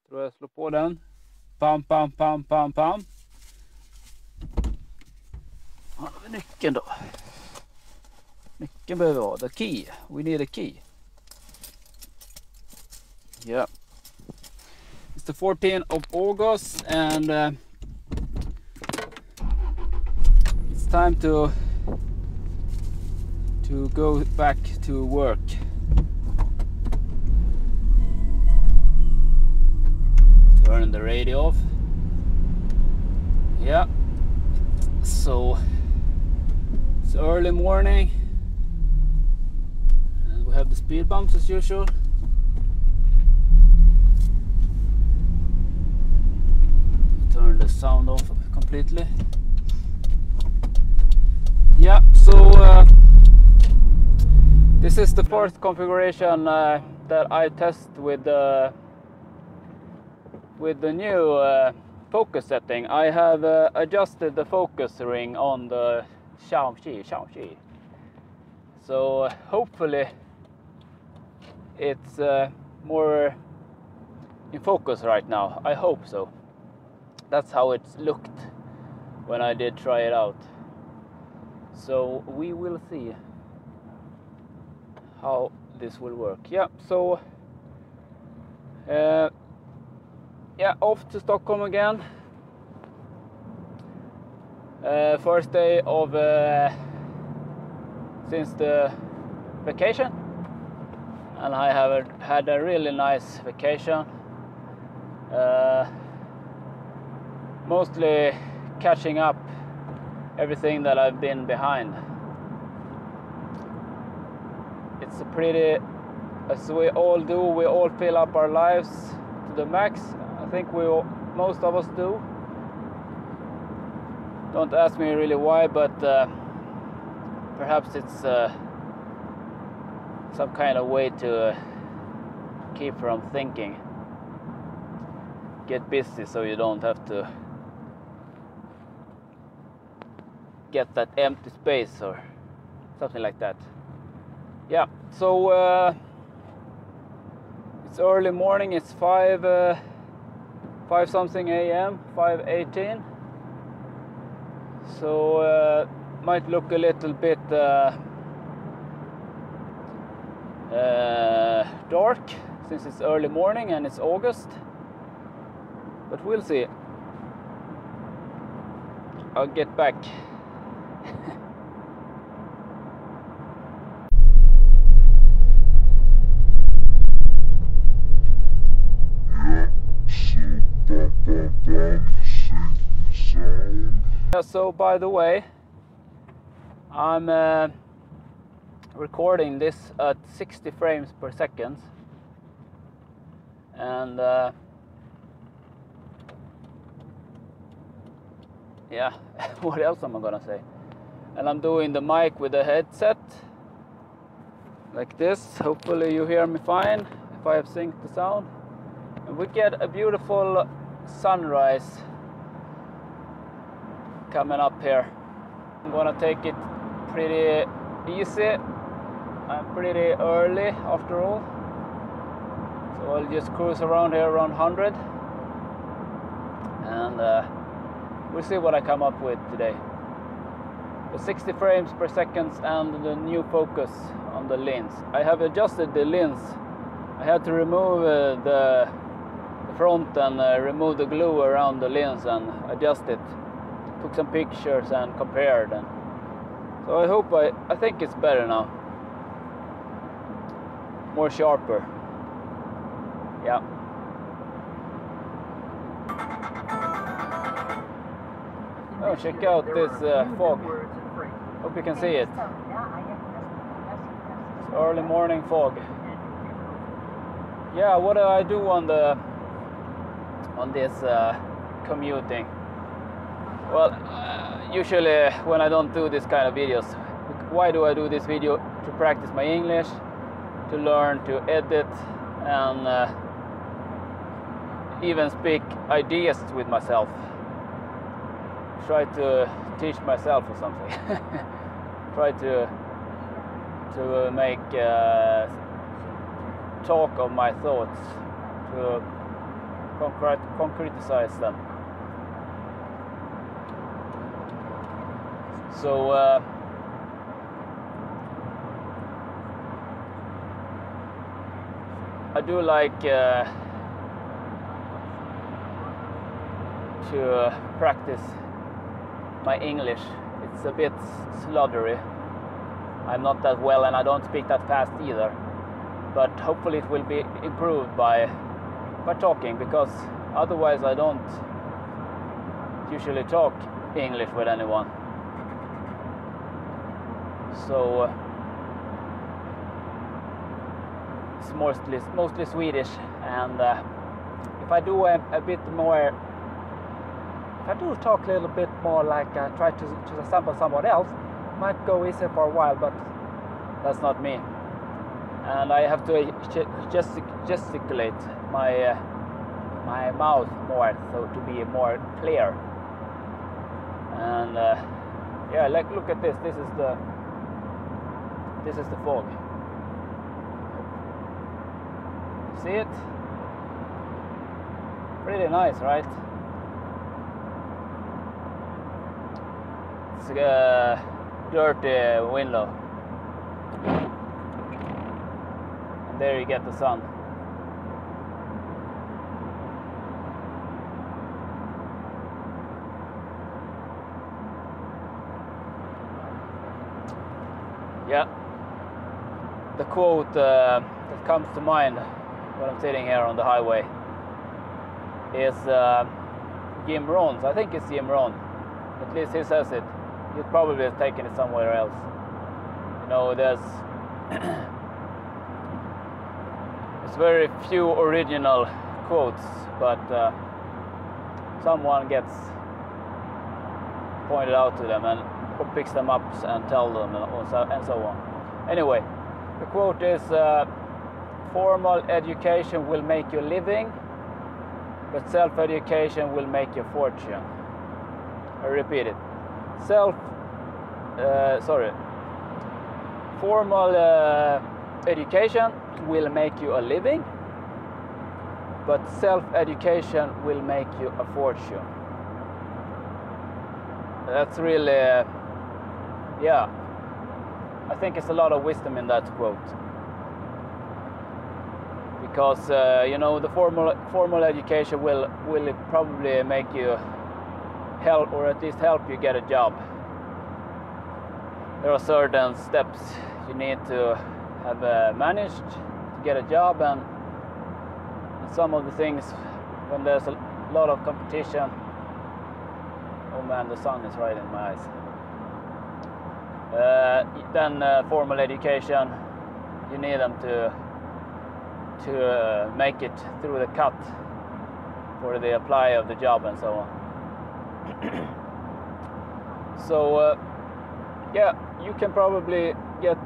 Tror jag slår på den. Pam, pam, pam, pam, pam. Här har vi nyckeln då. Nyckeln behöver vi ha. The key. We need a key. Yeah. It's the 14th of August and it's time to go back to work. Turn the radio off. Yeah. So it's early morning and we have the speed bumps as usual. Turn the sound off completely. Yeah, so this is the first configuration that I test with the new focus setting. I have adjusted the focus ring on the Xiaomi. So hopefully it's more in focus right now. I hope so. That's how it looked when I did try it out. So we will see how this will work. Yeah, so yeah, off to Stockholm again. First day of since the vacation, and I have had a really nice vacation. Mostly catching up everything that I've been behind. It's a pretty, as we all do, we all fill up our lives to the max. I think most of us do. Don't ask me really why, but perhaps it's some kind of way to keep from thinking. Get busy so you don't have to get that empty space or something like that. Yeah, so it's early morning. It's 5 something a.m. 5:18. So might look a little bit dark since it's early morning and it's August, but we'll see. I'll get back. So by the way, I'm recording this at 60 frames per second, and yeah, what else am I gonna say? And I'm doing the mic with the headset like this. Hopefully you hear me fine if I have synced the sound, and we get a beautiful sunrise coming up here. I'm gonna take it pretty easy. I'm pretty early after all, so I'll just cruise around here around 100, and we'll see what I come up with today. The 60 frames per second and the new focus on the lens. I have adjusted the lens. I had to remove the front and remove the glue around the lens and adjust it. Took some pictures and compared, and so I think it's better now, more sharper. Yeah. Oh, check out this fog. Hope you can see it. It's early morning fog. Yeah, what do I do on this commuting? Well, usually when I don't do this kind of videos, why do I do this video? To practice my English, to learn to edit, and even speak ideas with myself. Try to teach myself or something. Try to make talk of my thoughts, to concretize them. So I do like to practice my English. It's a bit sluddery. I'm not that well and I don't speak that fast either. But hopefully it will be improved by talking, because otherwise I don't usually talk English with anyone. So it's mostly Swedish, and if I do a bit more, if I do talk a little bit more like I try to resemble someone else, it might go easier for a while, but that's not me. And I have to gesticulate my mouth more, so to be more clear. And yeah, like look at this. This is the fog. See it? Pretty nice, right? It's a dirty window. And there you get the sun. Yeah. The quote that comes to mind when I'm sitting here on the highway is Jim Rohn's. I think it's Jim Rohn. At least he says it. He probably has taken it somewhere else. You know, there's very few original quotes, but someone gets pointed out to them and picks them up and tell them and so on. Anyway, the quote is formal education will make you a living, but self-education will make you a fortune. I repeat it. Formal education will make you a living, but self-education will make you a fortune. That's really, yeah, I think it's a lot of wisdom in that quote. Because you know, the formal education will probably make you help, or at least help you get a job. There are certain steps you need to have managed to get a job, and some of the things, when there's a lot of competition. Oh man, the sun is right in my eyes. Then formal education, you need them to make it through the cut for the apply of the job and so on. So yeah, you can probably get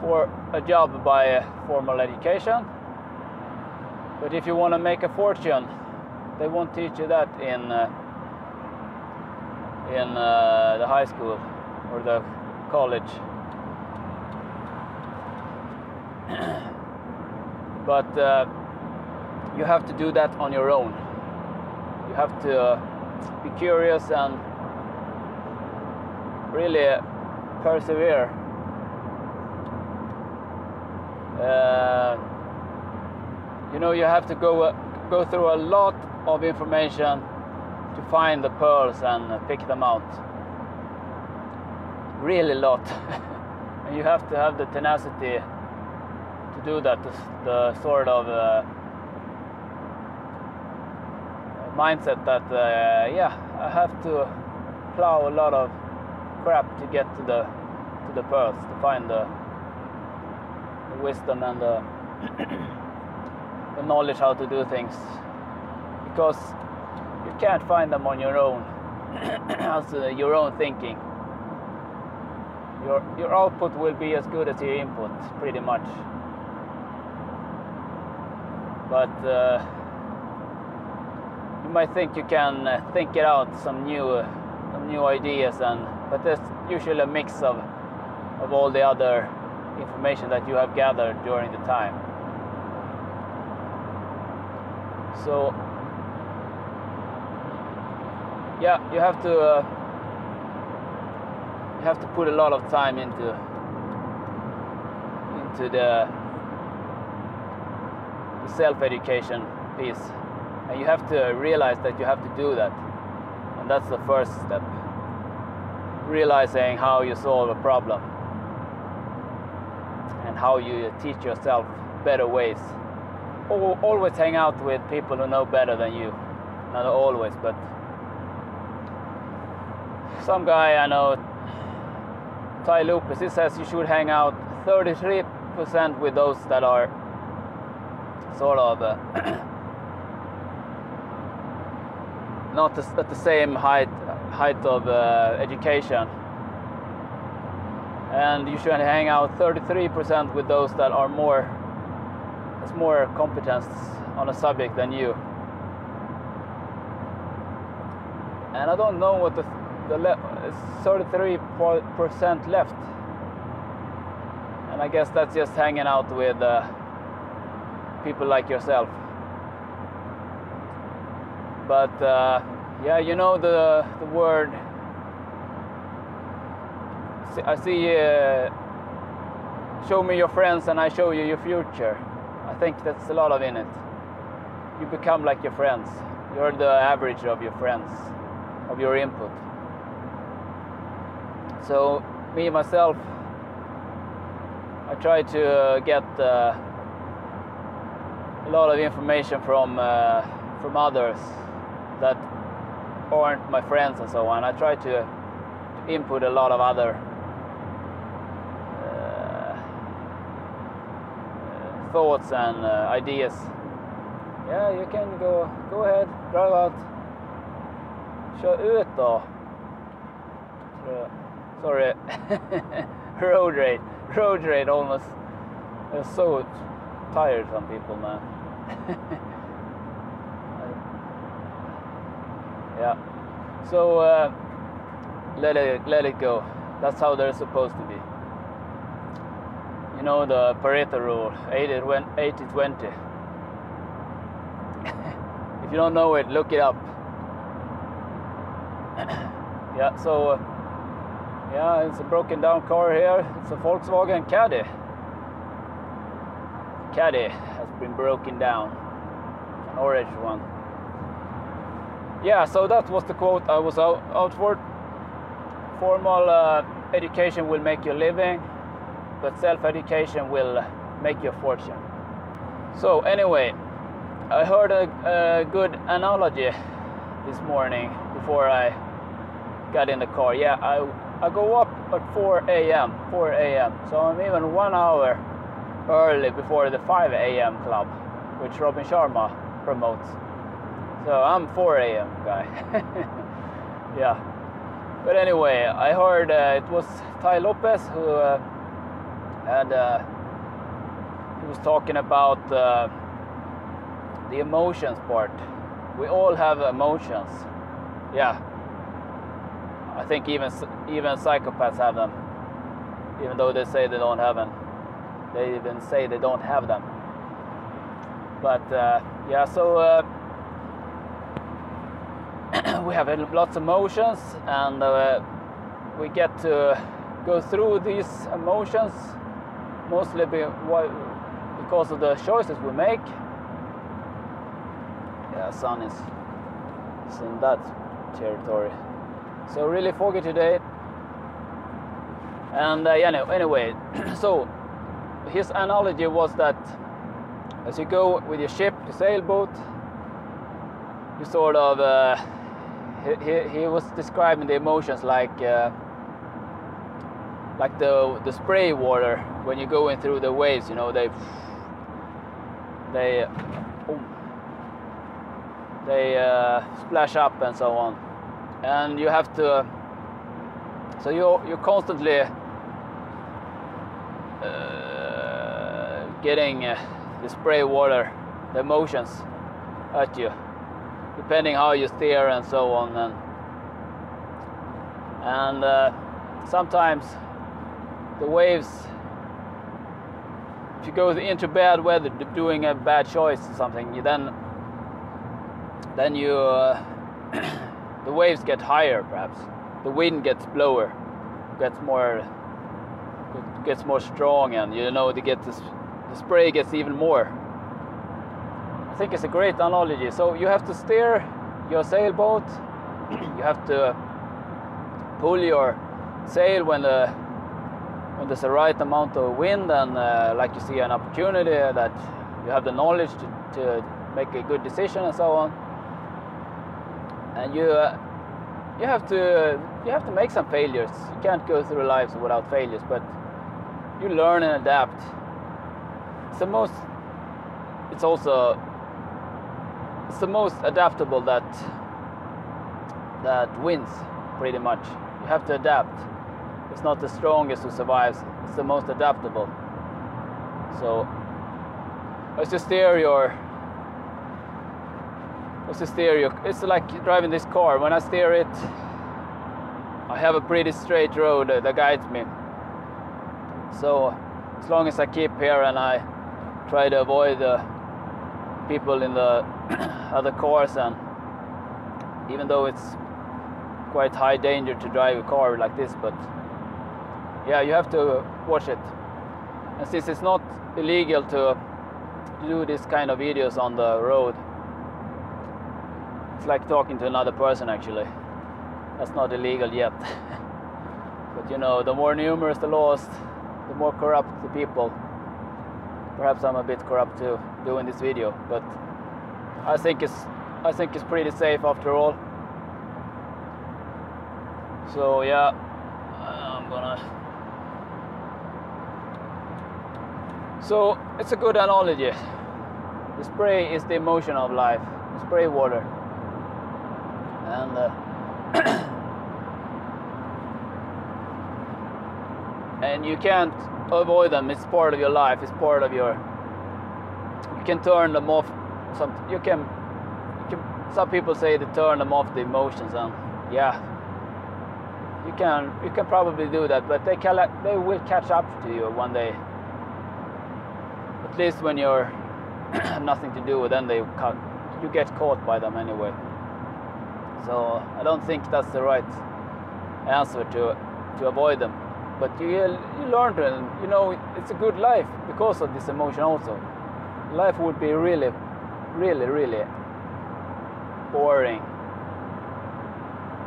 for a job by formal education, but if you want to make a fortune, they won't teach you that in the high school or the college. But you have to do that on your own. You have to be curious and really persevere. You know, you have to go through a lot of information to find the pearls and pick them out. Really a lot. And you have to have the tenacity to do that, the sort of mindset that yeah, I have to plow a lot of crap to get to the pearls, to find the wisdom and the knowledge how to do things, because you can't find them on your own. As your own thinking, your output will be as good as your input, pretty much. But you might think you can think it out, some new ideas, but there's usually a mix of all the other information that you have gathered during the time. So yeah, you have to put a lot of time into the self-education piece, and you have to realize that you have to do that, and that's the first step. Realizing how you solve a problem and how you teach yourself better ways. Always hang out with people who know better than you. Not always, but some guy I know, Ty Lopez, he says you should hang out 33% with those that are sort of not at the same height of education, and you should hang out 33% with those that are more competence on a subject than you. And I don't know what the 33% left, and I guess that's just hanging out with people like yourself. But yeah, you know the word. I see. Show me your friends, and I show you your future. I think that's a lot of in it. You become like your friends. You're the average of your friends, of your input. So me myself, I try to get a lot of information from others that aren't my friends and so on. I try to input a lot of other thoughts and ideas. Yeah, you can go ahead, drive out. Kör ut då. Sorry. Road rage almost. They're so tired, some people, man. Yeah. So let it go. That's how they're supposed to be. You know the Pareto rule, 80-20. If you don't know it, look it up. Yeah, so yeah, it's a broken down car here. It's a Volkswagen Caddy. Caddy has been broken down. An orange one. Yeah, so that was the quote I was out for. Formal education will make you a living, but self-education will make you a fortune. So anyway, I heard a good analogy this morning before I got in the car. Yeah, I go up at 4 a.m. So I'm even 1 hour early before the 5 a.m. club, which Robin Sharma promotes. So I'm 4 a.m. guy. Yeah. But anyway, I heard it was Ty Lopez who he was talking about the emotions part. We all have emotions. Yeah. I think even psychopaths have them, even though they say they don't have them. They even say they don't have them. But yeah, so we have lots of emotions, and we get to go through these emotions mostly because of the choices we make. Yeah, sun is in that territory. So really foggy today. And yeah, anyway, so his analogy was that as you go with your ship, your sailboat, you sort of he was describing the emotions like the spray water when you're going through the waves. You know, they splash up and so on, and you have to. So you're constantly getting the spray water, the emotions at you, depending how you steer and so on, and sometimes the waves, if you go into bad weather, doing a bad choice or something, then you the waves get higher, perhaps the wind gets blower, gets more strong, and you know the spray gets even more. I think it's a great analogy. So you have to steer your sailboat, you have to pull your sail when there's the right amount of wind, and like you see an opportunity, that you have the knowledge to make a good decision and so on. And you have to make some failures. You can't go through life without failures, but you learn and adapt. It's the most adaptable that wins, pretty much. You have to adapt. It's not the strongest who survives, it's the most adaptable. So let's just steer your, it's like driving this car. When I steer it, I have a pretty straight road that guides me. So as long as I keep here and I try to avoid the people in the other cars, and even though it's quite high danger to drive a car like this, but yeah, you have to watch it. And since it's not illegal to do this kind of videos on the road, it's like talking to another person actually. That's not illegal yet. But you know, the more numerous the laws, the more corrupt the people. Perhaps I'm a bit corrupt too doing this video, but I think it's pretty safe after all. So yeah, so it's a good analogy. The spray is the emotion of life. The spray water, and and you can't avoid them. It's part of your life. It's part of your. You can turn them off. Some people say to turn them off, the emotions, and yeah, you can probably do that, but they will catch up to you one day. At least when you're have nothing to do, then you get caught by them anyway. So I don't think that's the right answer to avoid them. But you learn to, you know, it's a good life because of this emotion also. Life would be really, really, really boring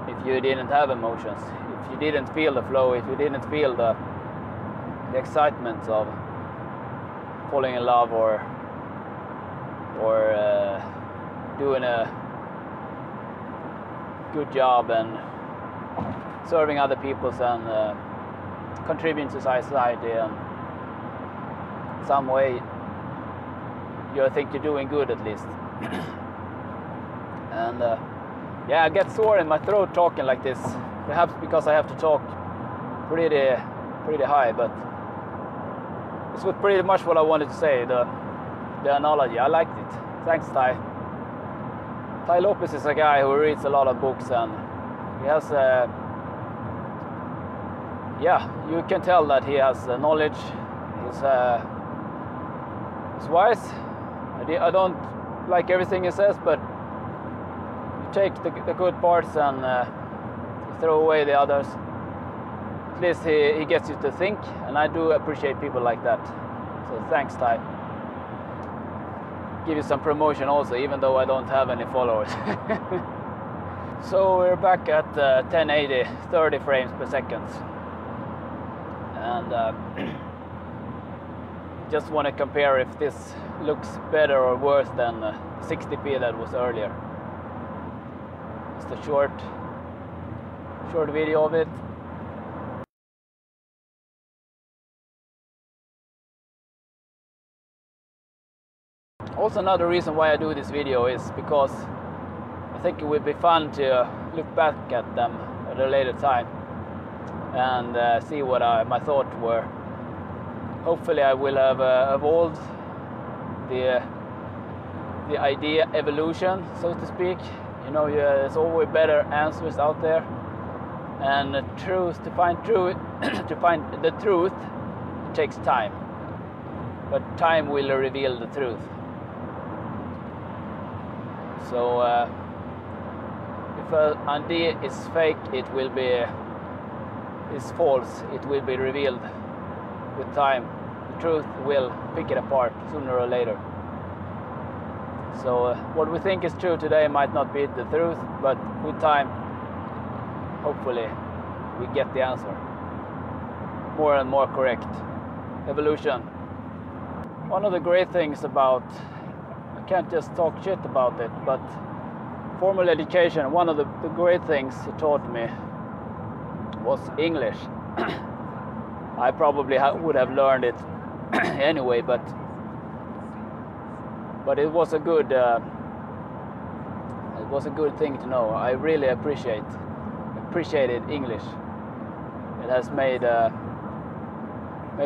if you didn't have emotions, if you didn't feel the flow, if you didn't feel the excitement of falling in love or doing a good job and serving other people's and contributing to society in some way. You think you're doing good at least. And yeah, I get sore in my throat talking like this, perhaps because I have to talk pretty high, but this was pretty much what I wanted to say, the analogy. I liked it. Thanks, Ty. Ty Lopez is a guy who reads a lot of books, and he has yeah, you can tell that he has knowledge. He's wise. I don't like everything he says, but you take the good parts and throw away the others. At least he gets you to think, and I do appreciate people like that. So thanks, Ty. Give you some promotion also, even though I don't have any followers. So we're back at 1080, 30 frames per second. And just want to compare if this looks better or worse than 60p that was earlier. Just a short video of it. Also, another reason why I do this video is because I think it would be fun to look back at them at a later time and see what my thoughts were. Hopefully I will have evolved the idea evolution, so to speak. You know, there's always better answers out there, and to find the truth, it takes time, but time will reveal the truth. So If an idea is fake, it will be is false. It will be revealed with time. The truth will pick it apart sooner or later. So what we think is true today might not be the truth, but with time, hopefully, we get the answer. More and more correct. Evolution. One of the great things about, I can't just talk shit about it, but formal education, one of the great things it taught me was English. I probably would have learned it anyway, but it was a good thing to know. I really appreciated English. It has made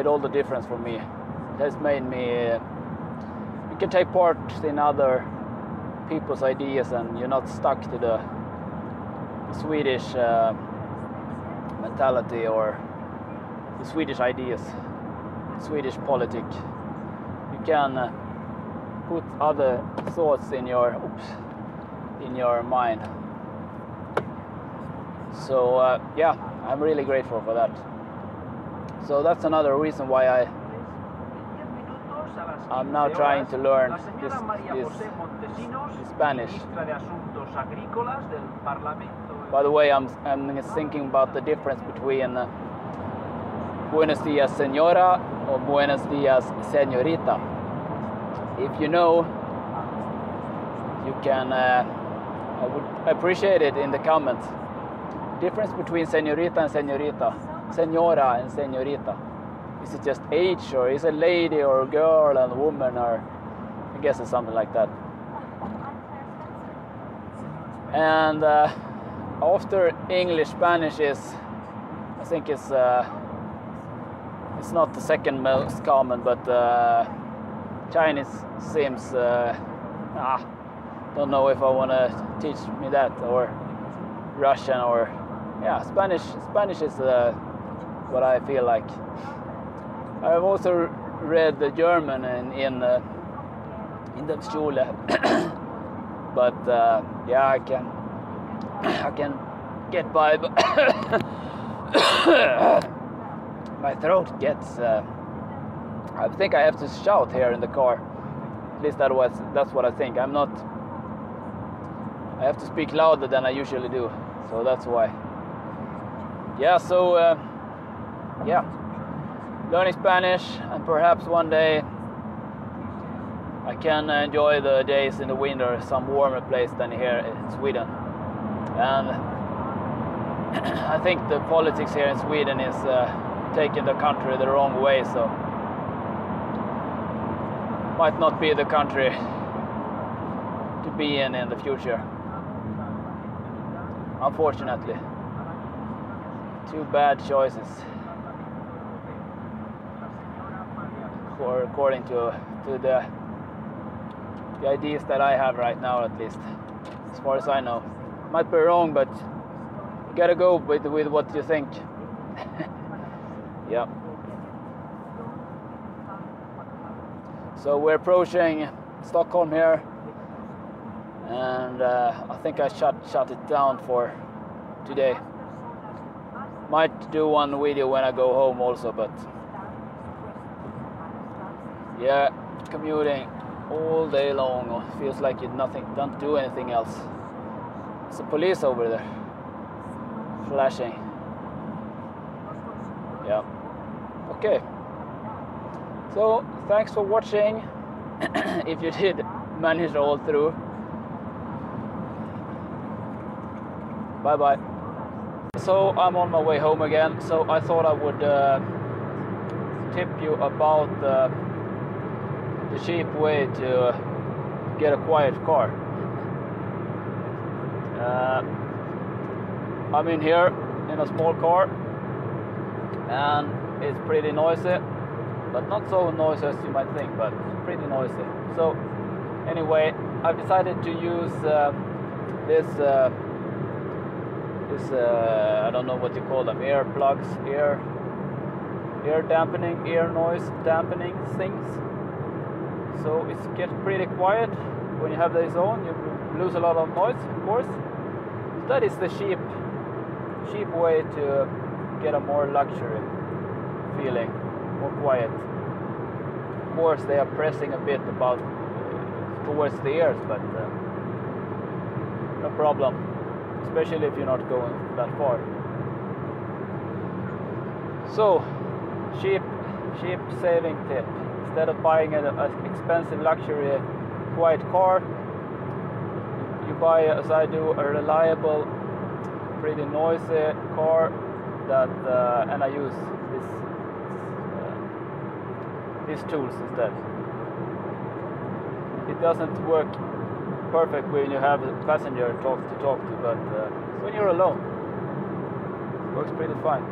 all the difference for me. It has made me you can take part in other people's ideas, and you're not stuck to the Swedish mentality or the Swedish ideas, Swedish politics. You can put other thoughts in your mind. So yeah, I'm really grateful for that. So that's another reason why I'm now trying to learn this Spanish. By the way, I'm thinking about the difference between Buenos dias, señora, or Buenos dias, señorita. If you know, you can. I would appreciate it in the comments. Difference between señorita and señorita, señora and señorita. Is it just age, or is it lady or girl and woman, or I guess it's something like that. And after English, Spanish is, I think it's not the second most common, but Chinese seems, don't know if I want to teach me that, or Russian, or yeah, Spanish is what I feel like. I've also read the German in the Schule, but yeah, I can get by. My throat gets. I think I have to shout here in the car. At least that's what I think. I have to speak louder than I usually do, so that's why. Yeah. So yeah. Learning Spanish, and perhaps one day I can enjoy the days in the winter some warmer place than here in Sweden. And I think the politics here in Sweden is taking the country the wrong way, so might not be the country to be in the future, unfortunately. Two bad choices, or according to the ideas that I have right now, at least as far as I know. Might be wrong, but you gotta go with what you think. Yeah. So we're approaching Stockholm here, and I think I shut it down for today. Might do one video when I go home also, but yeah, commuting all day long. Feels like you don't do anything else. There's a police over there flashing. Yeah. Okay. So thanks for watching. If you did manage all through. Bye bye. So I'm on my way home again. So I thought I would tip you about the cheap way to get a quiet car. I'm in here in a small car, and it's pretty noisy, but not so noisy as you might think, but pretty noisy. So anyway, I've decided to use this I don't know what you call them, ear plugs, ear dampening, ear noise dampening things. So it gets pretty quiet when you have this on. You lose a lot of noise, of course. that is the cheap way to get a more luxury feeling, more quiet. Of course, they are pressing a bit about towards the ears, but no problem, especially if you're not going that far. So, cheap saving tip. Instead of buying an expensive luxury quiet car, you buy, as I do, a reliable, pretty noisy car that, and I use these tools instead. It doesn't work perfect when you have a passenger to talk to, but when you're alone, it works pretty fine.